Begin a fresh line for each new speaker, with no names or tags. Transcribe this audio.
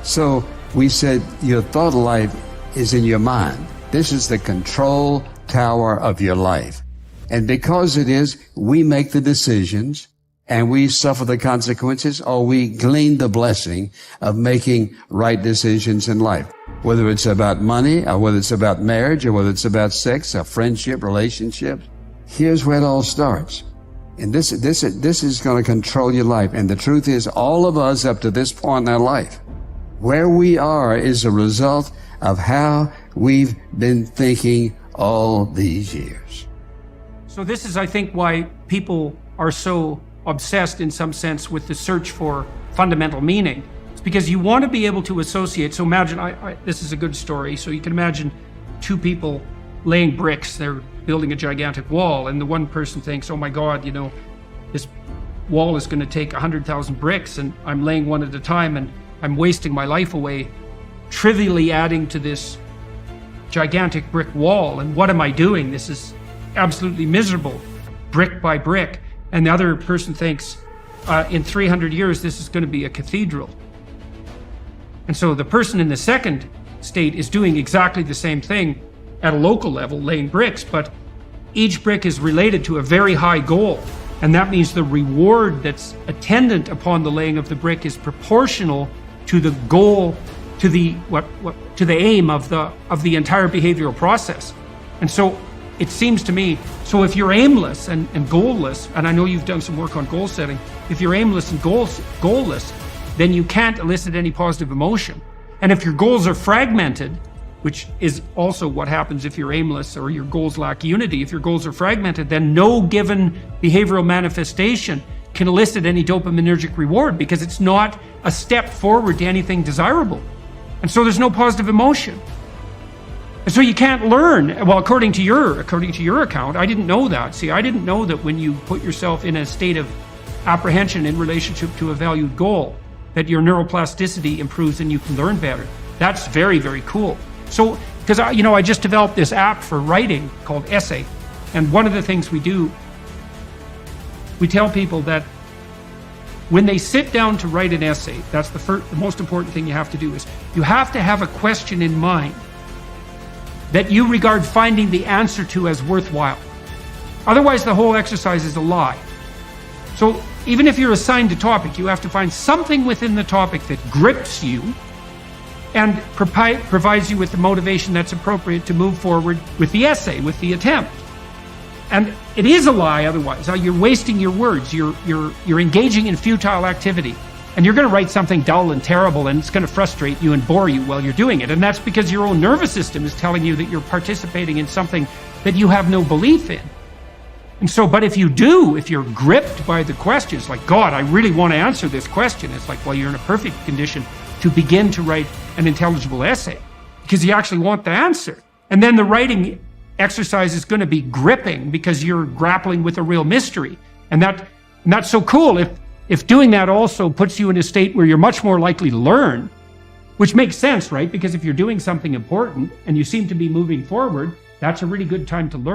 So we said your thought life is in your mind. This is the control tower of your life. And because it is, we make the decisions and we suffer the consequences, or we glean the blessing of making right decisions in life. Whether it's about money, or whether it's about marriage, or whether it's about sex, or friendship, relationships. Here's where it all starts. And this is going to control your life. And the truth is, all of us up to this point in our life, where we are is a result of how we've been thinking all these years.
So this is, I think, why people are so obsessed in some sense with the search for fundamental meaning. It's because you want to be able to associate. So imagine, this is a good story. So you can imagine two people laying bricks. They're building a gigantic wall, and the one person thinks, oh my God, you know, this wall is going to take 100,000 bricks, and I'm laying one at a time, and I'm wasting my life away, trivially adding to this gigantic brick wall. And what am I doing? This is absolutely miserable, brick by brick. And the other person thinks, in 300 years, this is going to be a cathedral. And so the person in the second state is doing exactly the same thing at a local level, laying bricks, but each brick is related to a very high goal. And that means the reward that's attendant upon the laying of the brick is proportional to the goal, to the aim of the entire behavioral process. And so it seems to me, so if you're aimless and goalless, and I know you've done some work on goal setting, if you're aimless and goalless, then you can't elicit any positive emotion. And if your goals are fragmented, which is also what happens if you're aimless or your goals lack unity, if your goals are fragmented, then no given behavioral manifestation can elicit any dopaminergic reward, because it's not a step forward to anything desirable. And so there's no positive emotion. And so you can't learn. Well, according to your account, I didn't know that. See, I didn't know that when you put yourself in a state of apprehension in relationship to a valued goal, that your neuroplasticity improves and you can learn better. That's very, very cool. So, because I just developed this app for writing called Essay. And one of the things we do, we tell people that when they sit down to write an essay, that's the most important thing you have to do, is you have to have a question in mind that you regard finding the answer to as worthwhile. Otherwise, the whole exercise is a lie. So even if you're assigned a topic, you have to find something within the topic that grips you and provides you with the motivation that's appropriate to move forward with the essay, with the attempt. And it is a lie otherwise. You're wasting your words. You're engaging in futile activity. And you're going to write something dull and terrible, and it's going to frustrate you and bore you while you're doing it. And that's because your own nervous system is telling you that you're participating in something that you have no belief in. And so, but if you're gripped by the questions, like, God, I really want to answer this question, it's like, well, you're in a perfect condition to begin to write an intelligible essay, because you actually want the answer. And then the writing exercise is going to be gripping, because you're grappling with a real mystery. And that's so cool. If doing that also puts you in a state where you're much more likely to learn, which makes sense, right? Because if you're doing something important and you seem to be moving forward, that's a really good time to learn.